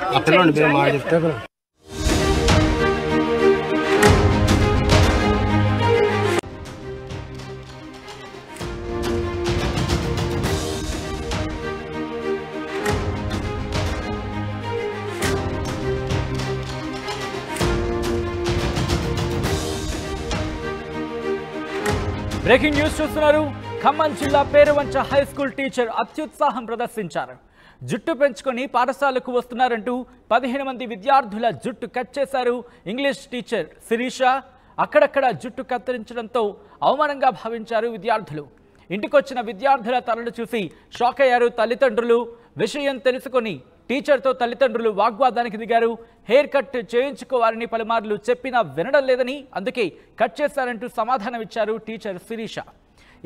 కాబట్టి breaking news చూస్తున్నారు. ఖమ్మం జిల్లా పేరువంచ హై స్కూల్ టీచర్ అత్యుత్సాహం ప్రదర్శించారు. జుట్టు పెంచుకొని పాఠశాలకు వస్తున్నారంటూ 15 మంది విద్యార్థుల జుట్టు కట్ చేశారు. ఇంగ్లీష్ టీచర్ శిరీష అక్కడక్కడ జుట్టు కత్తిరించడంతో అవమానంగా భావించారు విద్యార్థులు. ఇంటికొచ్చిన విద్యార్థుల తలలు చూసి షాక్ అయ్యారు తల్లిదండ్రులు. విషయం తెలుసుకొని టీచర్తో తల్లిదండ్రులు వాగ్వాదానికి దిగారు. హెయిర్ కట్ చేయించుకోవాలని పలుమార్లు చెప్పినా వినడం లేదని అందుకే కట్ చేశారంటూ సమాధానం ఇచ్చారు టీచర్ శిరీష.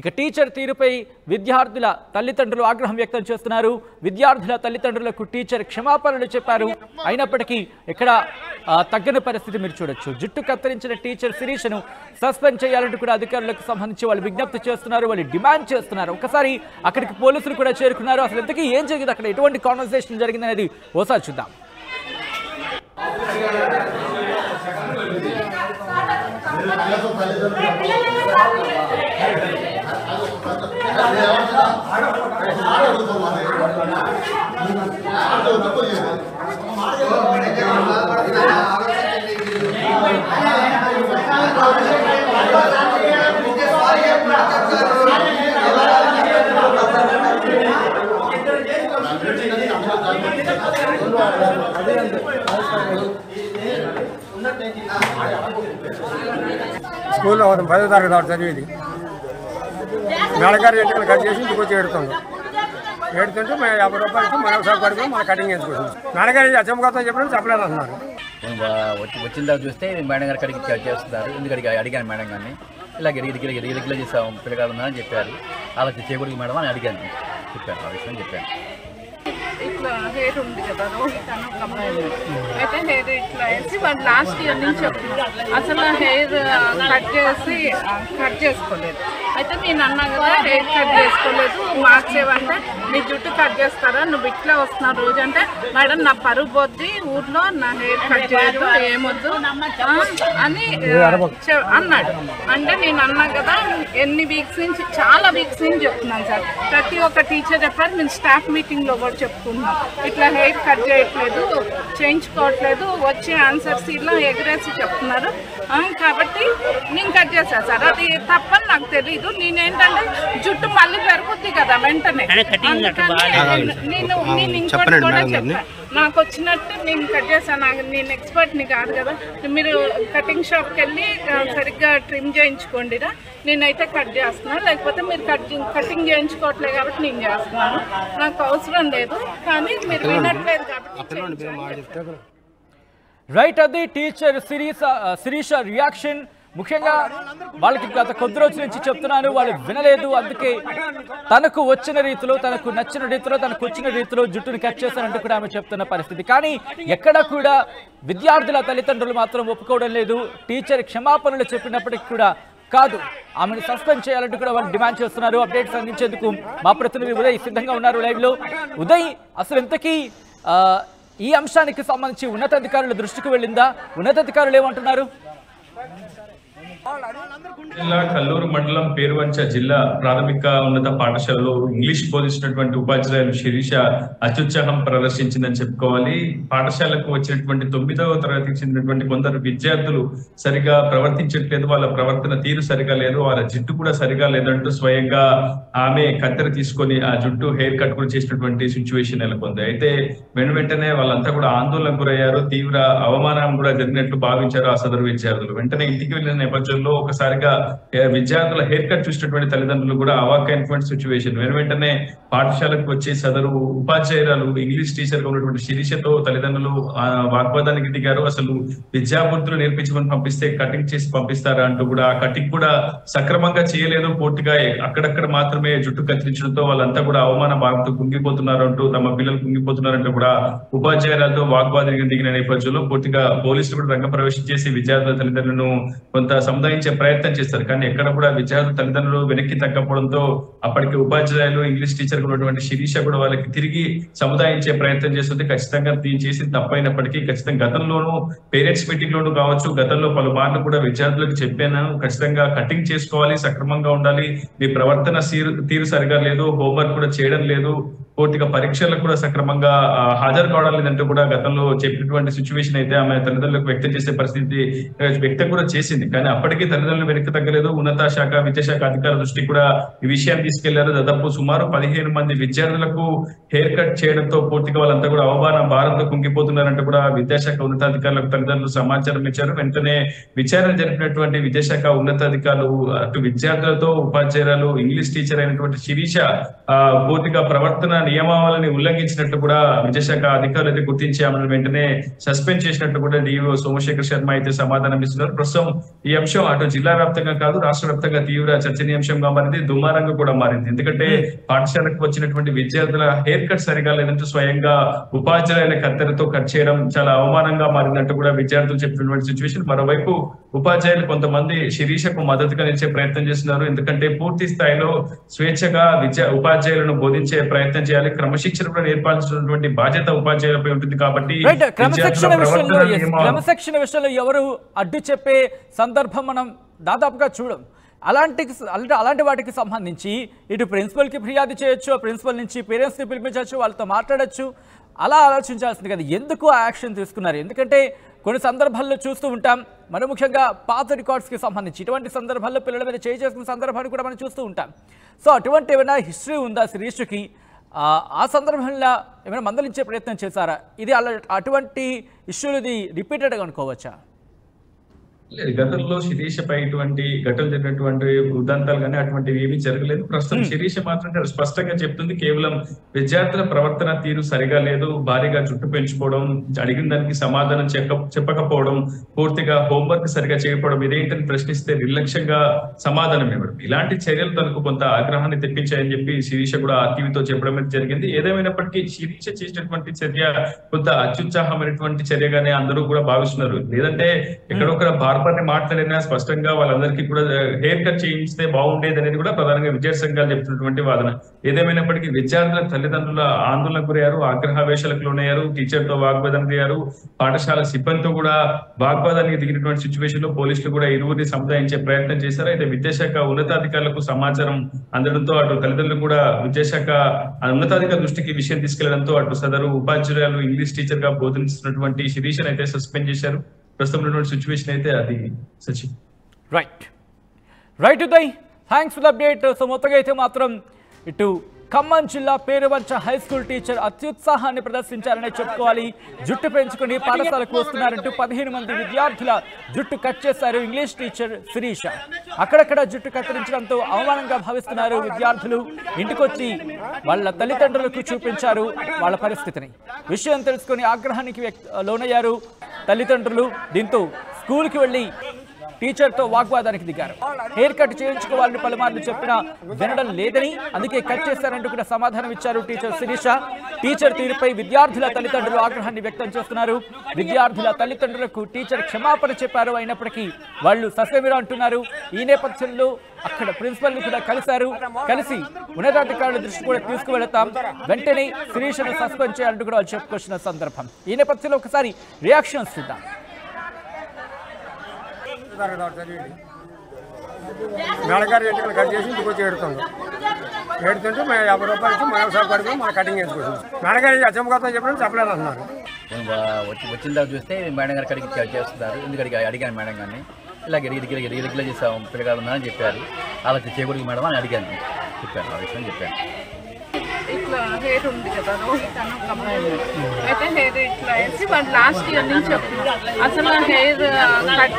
ఇక టీచర్ తీరుపై విద్యార్థుల తల్లిదండ్రులు ఆగ్రహం వ్యక్తం చేస్తున్నారు. విద్యార్థుల తల్లిదండ్రులకు టీచర్ క్షమాపణలు చెప్పారు. అయినప్పటికీ ఇక్కడ తగ్గని పరిస్థితి మీరు చూడొచ్చు. జుట్టు కత్తిరించిన టీచర్ శిరీషను సస్పెండ్ చేయాలంటూ కూడా అధికారులకు సంబంధించి వాళ్ళు విజ్ఞప్తి చేస్తున్నారు, వాళ్ళు డిమాండ్ చేస్తున్నారు. ఒకసారి అక్కడికి పోలీసులు కూడా చేరుకున్నారు. అసలు ఇంతకీ ఏం జరిగింది, అక్కడ ఎటువంటి కాన్వర్సేషన్ జరిగింది అనేది ఓసారి చూద్దాం. స్కూల్లో 10వ తరగతి దాటి చదివేది. మేడగారు ఎంటికలు కట్ చేసి ఇంటికి వచ్చి ఏడుతుంది. ఏడుతుంటే మేము 50 రూపాయలకి మరోసారి పడుకుని మన కటింగ్ వేసుకుంటాం. మేడగారు అచ్చమ్మగతం చెప్పినప్పుడు చెప్పలేదు అంటున్నారు. వచ్చిన తర్వాత చూస్తే మేడం గారు కడిగి చేస్తున్నారు. ఎందుకు అడిగాను మేడం గారిని, ఇలా గిరిగిరిగిరిగిరిగిరిగిరి చేసాం పిల్లగాడు ఉన్నారని చెప్పారు. అలా చేయకూడదు మేడం అని అడిగాను, చెప్పాను ఆ విషయం చెప్పాను. ఇట్లా హెయిర్ ఉంది కదా రోహిత్ అని ఒక అమ్మాయి, అయితే హెయిర్ ఇట్లా వేసి వాళ్ళు లాస్ట్ ఇయర్ నుంచి చెప్తున్నారు అసలు హెయిర్ కట్ చేసుకోలేదు. అయితే నేను అన్నా కదా హెయిర్ కట్ చేసుకోలేదు, మార్క్స్ ఏమంటే నీ జుట్టు కట్ చేస్తారా, నువ్వు ఇట్లా వస్తున్నావు రోజు అంటే, మేడం నా పరుగు పోద్ది ఊర్లో, నా హెయిర్ కట్ చేయదు ఏమొద్దు అని అన్నాడు. అంటే నేను అన్నా కదా ఎన్ని వీక్స్ నుంచి, చాలా వీక్స్ నుంచి చెప్తున్నాను సార్. ప్రతి ఒక్క టీచర్ చెప్పారు, మేము స్టాఫ్ మీటింగ్లో కూడా చెప్పుకుంటున్నాం ఇట్లా హెయిర్ కట్ చేయట్లేదు, చేయించుకోవట్లేదు, వచ్చే ఆన్సర్స్ ఇలా ఎగరేసి చెప్తున్నారు. కాబట్టి నేను కట్ చేశాను సార్. అది తప్పని నాకు తెలీదు. నేనేంటంటే జుట్టు మళ్ళీ పెరుగుద్ది కదా వెంటనే, నేను ఇంకోటి కూడా చెప్పాను, నాకు వచ్చినట్టు నేను కట్ చేశాను. నేను ఎక్స్పర్ట్ని కాదు కదా, మీరు కటింగ్ షాప్కి వెళ్ళి సరిగ్గా ట్రిమ్ చేయించుకోండిరా, నేనైతే కట్ చేస్తున్నాను, లేకపోతే మీరు కటింగ్ చేయించుకోవట్లేదు కాబట్టి నేను చేస్తున్నాను, నాకు అవసరం లేదు, కానీ మీరు వినట్లేదు కాబట్టి. రైట్, అది టీచర్ శిరీష రియాక్షన్. ముఖ్యంగా వాళ్ళకి గత కొద్ది రోజుల నుంచి చెప్తున్నాను, వాళ్ళు వినలేదు. అందుకే తనకు వచ్చిన రీతిలో, తనకు నచ్చిన రీతిలో, తనకు వచ్చిన రీతిలో జుట్టును కట్ చేశానంటూ కూడా ఆమె చెప్తున్న పరిస్థితి. కానీ ఎక్కడ కూడా విద్యార్థుల తల్లిదండ్రులు మాత్రం ఒప్పుకోవడం లేదు. టీచర్ క్షమాపణలు చెప్పినప్పటికీ కూడా కాదు, ఆమెను సస్పెండ్ చేయాలంటూ కూడా వాళ్ళు డిమాండ్ చేస్తున్నారు. అప్డేట్స్ అందించేందుకు మా ప్రతినిధి ఉదయ్ సిద్ధంగా ఉన్నారు లైవ్ లో. ఉదయ్, అసలు ఇంతకీ ఈ అంశానికి సంబంధించి ఉన్నతాధికారుల దృష్టికి వెళ్ళిందా? ఉన్నతాధికారులు ఏమంటున్నారు? జిల్లా కల్లూరు మండలం పేరువంచ జిల్లా ప్రాథమిక ఉన్నత పాఠశాలలో ఇంగ్లీష్ బోధించినటువంటి ఉపాధ్యాయులు శిరీష అత్యుత్సాహం ప్రదర్శించిందని చెప్పుకోవాలి. పాఠశాలకు వచ్చినటువంటి 9వ తరగతికి చెందినటువంటి కొందరు విద్యార్థులు సరిగా ప్రవర్తించట్లేదు, వాళ్ళ ప్రవర్తన తీరు సరిగా లేదు, వాళ్ళ జుట్టు కూడా సరిగా లేదంటూ స్వయంగా ఆమె కత్తెర తీసుకొని ఆ జుట్టు హెయిర్ కట్ కూడా చేసినటువంటి సిచ్యువేషన్ నెలకొంది. అయితే వెంటనే వాళ్ళంతా కూడా ఆందోళనకు గురయ్యారు. తీవ్ర అవమానం కూడా జరిగినట్లు భావించారు ఆ సదరు విద్యార్థులు. వెంటనే ఇంటికి వెళ్లిన నేపథ్యంలో ఒకసారిగా విద్యార్థుల హెయిర్ కట్ చూసినటువంటి తల్లిదండ్రులు కూడా అవాక్కైనటువంటి సిచ్యువేషన్. వెంటనే పాఠశాలకు వచ్చి సదరు ఉపాధ్యాయురాలు ఇంగ్లీష్ టీచర్ గా ఉన్నటువంటి శిరీషతో తల్లిదండ్రులు వాగ్వాదానికి దిగారు. అసలు విద్యాబుద్ధులు నేర్పించమని పంపిస్తే కటింగ్ చేసి పంపిస్తారా అంటూ కూడా, ఆ కటింగ్ కూడా సక్రమంగా చేయలేదు, పూర్తిగా అక్కడక్కడ మాత్రమే జుట్టు కత్తిరించడంతో వాళ్ళంతా కూడా అవమాన భారంతో కుంగిపోతున్నారు అంటూ, తమ పిల్లలు కుంగిపోతున్నారంటూ కూడా ఉపాధ్యాయులతో వాగ్వాదానికి దిగిన నేపథ్యంలో పూర్తిగా పోలీసులు కూడా రంగ ప్రవేశం చేసి విద్యార్థుల తల్లిదండ్రులను కొంత సముదాయించే ప్రయత్నం చేస్తారు. కానీ ఎక్కడ కూడా విద్యార్థుల తల్లిదండ్రులు వెనక్కి తగ్గకపోవడంతో అప్పటికి ఉపాధ్యాయులు ఇంగ్లీష్ టీచర్ ఉన్నటువంటి శిరీష కూడా వాళ్ళకి తిరిగి సముదాయించే ప్రయత్నం చేస్తుంది. ఖచ్చితంగా దీన్ని చేసి తప్పైనప్పటికీ ఖచ్చితంగా గతంలోనూ పేరెంట్స్ మీటింగ్ లోనూ కావచ్చు, గతంలో పలుమార్లు కూడా విద్యార్థులకు చెప్పాను, ఖచ్చితంగా కటింగ్ చేసుకోవాలి, సక్రమంగా ఉండాలి, మీ ప్రవర్తన తీరు సరిగా లేదు, హోంవర్క్ కూడా చేయడం లేదు, పూర్తిగా పరీక్షలకు కూడా సక్రమంగా హాజరు కావడం లేదంటూ కూడా గతంలో చెప్పినటువంటి సిచ్యువేషన్ అయితే ఆమె తల్లిదండ్రులకు వ్యక్తం చేసే పరిస్థితి వ్యక్తం కూడా చేసింది. కానీ అప్పటికీ తల్లిదండ్రులు వెనక్కి తగ్గలేదు. ఉన్నత శాఖ విద్యాశాఖ అధికారుల దృష్టికి కూడా ఈ విషయాన్ని తీసుకెళ్లారు. దాదాపు సుమారు 15 మంది విద్యార్థులకు హెయిర్ కట్ చేయడంతో పూర్తిగా వాళ్ళంతా కూడా అవమాన భారంతో కుంగిపోతున్నారంటూ కూడా విద్యాశాఖ ఉన్నతాధికారులకు తల్లిదండ్రులు సమాచారం ఇచ్చారు. వెంటనే విచారణ జరిపినటువంటి విద్యాశాఖ ఉన్నతాధికారులు అటు విద్యార్థులతో ఉపాధ్యాయురాలు ఇంగ్లీష్ టీచర్ అయినటువంటి శిరీష పూర్తిగా ప్రవర్తన నియమావళిని ఉల్లంఘించినట్టు కూడా విద్యాశాఖ అధికారులు అయితే గుర్తించి ఆమెను వెంటనే సస్పెండ్ చేసినట్టు కూడా డిఓ సోమశేఖర్ శర్మ అయితే సమాధానం ఇస్తున్నారు. ప్రస్తుతం ఈ అంశం అటు జిల్లా వ్యాప్తంగా కాదు, రాష్ట్ర వ్యాప్తంగా తీవ్ర చర్చనీయాంశంగా మారింది, దుమారంగా కూడా మారింది. ఎందుకంటే పాఠశాలకు వచ్చినటువంటి విద్యార్థుల హెయిర్ కట్ సరిగా లేదంటూ స్వయంగా ఉపాధ్యాయుల కత్తెరతో కట్ చేయడం చాలా అవమానంగా మారిందంటూ కూడా విద్యార్థులు చెప్పినటువంటి సిచ్యువేషన్. మరోవైపు ఉపాధ్యాయులు కొంతమంది శిరీషకు మద్దతుగా నిలిచే ప్రయత్నం చేస్తున్నారు. ఎందుకంటే పూర్తి స్థాయిలో స్వేచ్ఛగా ఉపాధ్యాయులను బోధించే ప్రయత్నం చేయాలి, క్రమశిక్షణ కూడా నేర్పాల్సినటువంటి బాధ్యత ఉపాధ్యాయులపై ఉంటుంది. కాబట్టి క్రమశిక్షణ విషయంలో ఎవరు అడ్డు చెప్పే సందర్భం మనం దాదాపుగా చూడం. అలాంటి వాటికి సంబంధించి ఇటు ప్రిన్సిపల్కి ఫిర్యాదు చేయొచ్చు, ప్రిన్సిపల్ నుంచి పేరెంట్స్ని పిలిపించవచ్చు, వాళ్ళతో మాట్లాడచ్చు. అలా ఆలోచించాల్సింది కదా, ఎందుకు ఆ యాక్షన్ తీసుకున్నారు? ఎందుకంటే కొన్ని సందర్భాల్లో చూస్తూ ఉంటాం, మరి ముఖ్యంగా పాత రికార్డ్స్కి సంబంధించి ఇటువంటి సందర్భాల్లో పిల్లల మీద చేసుకున్న సందర్భాన్ని కూడా మనం చూస్తూ ఉంటాం. సో అటువంటి ఏమైనా హిస్టరీ ఉందా శిరీషకి? ఆ సందర్భంలో ఏమైనా మందలించే ప్రయత్నం చేశారా? ఇది అటువంటి ఇష్యూలు ఇది రిపీటెడ్గా అనుకోవచ్చా? లేదు, గతంలో శిరీషపై ఇటువంటి ఘటనలు జరిగినటువంటి ఉదంతాలు కానీ అటువంటివి ఏమీ జరగలేదు. ప్రస్తుతం శిరీష మాత్రం స్పష్టంగా చెప్తుంది, కేవలం విద్యార్థుల ప్రవర్తన తీరు సరిగా లేదు, భారీగా జుట్టు పెంచుకోవడం, అడిగిన దానికి సమాధానం చెప్పకపోవడం, పూర్తిగా హోంవర్క్ సరిగా చేయకపోవడం, ఇదేంటని ప్రశ్నిస్తే నిర్లక్ష్యంగా సమాధానం ఇవ్వడం, ఇలాంటి చర్యలు తనకు కొంత ఆగ్రహాన్ని తెప్పించాయని చెప్పి శిరీష కూడా టీవీతో చెప్పడం జరిగింది. ఏదేమైనప్పటికీ శిరీష చేసినటువంటి చర్య కొంత అత్యుత్సాహమైనటువంటి చర్యగానే అందరూ కూడా భావిస్తున్నారు. లేదంటే ఎక్కడొక్కడ భారపాన్ని మాట్లాడినా స్పష్టంగా వాళ్ళందరికీ కూడా హెయిర్ కట్ చేయిస్తే బాగుండేది అనేది కూడా ప్రధానంగా విద్యార్థి సంఘాలు చెప్తున్నటువంటి వాదన. ఏదేమైనప్పటికీ విద్యార్థుల తల్లిదండ్రుల ఆందోళనకు గురయ్యారు, ఆగ్రహావేశాలకు లోనయ్యారు, టీచర్ తో వాగ్వాదానికి దిగారు, పాఠశాల సిబ్బందితో కూడా వాగ్వాదానికి దిగినటువంటి సిచ్యువేషన్ లో పోలీసులు కూడా ఇరువురిని సముదాయించే ప్రయత్నం చేశారు. అయితే విద్యాశాఖ ఉన్నతాధికారులకు సమాచారం అందడంతో అటు తల్లిదండ్రులు కూడా విద్యాశాఖ ఉన్నతాధికారుల దృష్టికి విషయం తీసుకెళ్లడంతో అటు సదరు ఉపాధ్యాయులు ఇంగ్లీష్ టీచర్ గా బోధిస్తున్నటువంటి శిరీషను అయితే సస్పెండ్ చేశారు. ప్రస్తుతం ఉన్నటువంటి సిచ్యువేషన్ అయితే అది Sachin. Right Uday, thanks for the update. So మొత్తంగా అయితే మాత్రం ఇటు ఖమ్మం జిల్లా పేరువంచ హై స్కూల్ టీచర్ అత్యుత్సాహాన్ని ప్రదర్శించారనే చెప్పుకోవాలి. జుట్టు పెంచుకుని పాఠశాలకు వస్తున్నారంటూ 15 మంది విద్యార్థుల జుట్టు కట్ చేశారు ఇంగ్లీష్ టీచర్ శిరీష. అక్కడక్కడ జుట్టు కత్తిరించడంతో అవమానంగా భావిస్తున్నారు విద్యార్థులు. ఇంటికొచ్చి వాళ్ళ తల్లిదండ్రులకు చూపించారు వాళ్ళ పరిస్థితిని. విషయం తెలుసుకుని ఆగ్రహానికి లోనయ్యారు తల్లిదండ్రులు. దీంతో స్కూల్కి వెళ్ళి టీచర్తో వాగ్వాదానికి దిగారు. హెయిర్ కట్ చేయించుకోవాలని పలుమార్లు చెప్పినా వినడం లేదని, అందుకే కట్ చేశారంటూ కూడా సమాధానం ఇచ్చారు టీచర్ శిరీష. టీచర్ తీరుపై విద్యార్థుల తల్లిదండ్రులు ఆగ్రహాన్ని వ్యక్తం చేస్తున్నారు. విద్యార్థుల తల్లిదండ్రులకు టీచర్ క్షమాపణ చెప్పారు, అయినప్పటికీ వాళ్ళు ససేమిరా అంటున్నారు. ఈ నేపథ్యంలో అక్కడ ప్రిన్సిపల్ ని కూడా కలిసి ఉన్నతాధికారుల దృష్టి కూడా తీసుకువెళతాం, వెంటనే శిరీషను సస్పెండ్ చేయాలంటూ కూడా వాళ్ళు చెప్పుకొచ్చిన సందర్భం. ఈ నేపథ్యంలో ఒకసారి రియాక్షన్స్ చూద్దాం. మేడగారు ఎంటికలు కట్ చేసి ఇంటికి వచ్చి ఏడుతుంటే మేము 50 రూపాయలు ఇచ్చి మన వ్యవసాయ పడిపోయి మన కటింగ్ వేసుకుంటాం. మేడగారు అచ్చమ్మగారితో చెప్పలేదు అంటున్నారు. వచ్చిన తర్వాత చూస్తే మేడం గారు కడిగి చేస్తున్నారు. ఎందుకంటే అడిగాను మేడం గారిని, ఇలా గిరిగిల చేసాం పిల్లగాడు ఉందని చెప్పారు. అలా చేయకూడదు మేడం అని అడిగాను, చెప్పాను, ఆ విషయం చెప్పాను. ఇట్లా హెయిర్ ఉంది కదా, తను ఒక అమ్మాయి అయితే హెయిర్ ఇట్లా వేసి వాళ్ళు లాస్ట్ ఇయర్ నుంచి చెప్తున్నారు అసలు హెయిర్ కట్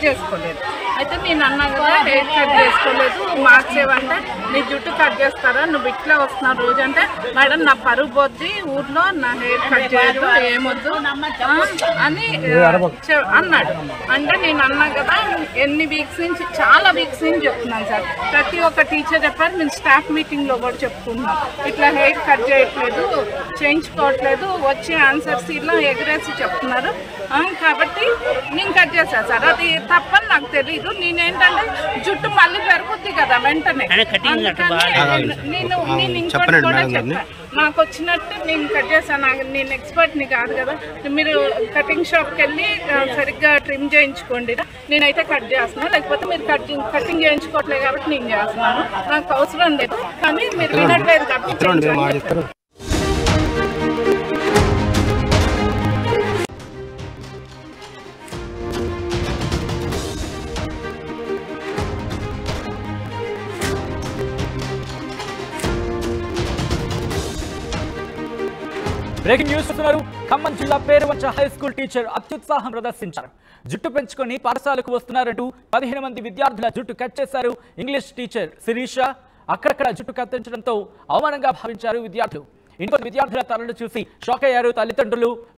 చేసుకోలేదు. అయితే నేను అన్నా కదా హెయిర్ కట్ చేసుకోలేదు మార్క్స్ ఏమంటే నీ జుట్టు కట్ చేస్తారా, నువ్వు ఇట్లా వస్తున్నావు రోజు అంటే, మేడం నా పరుగు పోద్ది ఊర్లో, నా హెయిర్ కట్ చేయదు ఏమొద్దు అని అన్నాడు. అంటే నేను అన్నా కదా ఎన్ని వీక్స్ నుంచి, చాలా వీక్స్ నుంచి చెప్తున్నాను సార్. ప్రతి ఒక్క టీచర్ చెప్పారు, మేము స్టాఫ్ మీటింగ్లో కూడా చెప్పుకుంటున్నాం, ఇట్లా హెయిర్ కట్ చేయట్లేదు, చేయించుకోవట్లేదు, వచ్చే ఆన్సర్స్ ఇలా ఎగరేసి చెప్తున్నారు. కాబట్టి నేను కట్ చేశాను సార్. అది తప్పని నాకు తెలీదు. నేనేంటంటే జుట్టు మళ్ళీ పెరుగుద్ది కదా వెంటనే, నేను ఇంకోటి కూడా చెప్పాను, నాకు వచ్చినట్టు నేను కట్ చేశాను. నేను ఎక్స్పర్ట్ని కాదు కదా, మీరు కటింగ్ షాప్కి వెళ్ళి సరిగ్గా ట్రిమ్ చేయించుకోండి, నేనైతే కట్ చేస్తున్నాను, లేకపోతే మీరు కటింగ్ చేయించుకోవట్లేదు కాబట్టి నేను చేస్తున్నాను, నాకు అవసరం లేదు. కానీ మీరు వినట్లేదు కాబట్టి బ్రేకింగ్ న్యూస్ చూస్తున్నారు. ఖమ్మం జిల్లా పేరువంచ హై స్కూల్ టీచర్ అత్యుత్సాహం ప్రదర్శించారు. జుట్టు పెంచుకొని పాఠశాలకు వస్తున్నారంటూ 15 మంది విద్యార్థుల జుట్టు కట్ చేశారు. ఇంగ్లీష్ టీచర్ శిరీష అక్కడక్కడ జుట్టు కత్తిరించడంతో అవమానంగా భావించారు విద్యార్థులు. ఇంకొన్ని విద్యార్థుల తలలు చూసి షాక్ అయ్యారు తల్లిదండ్రులు.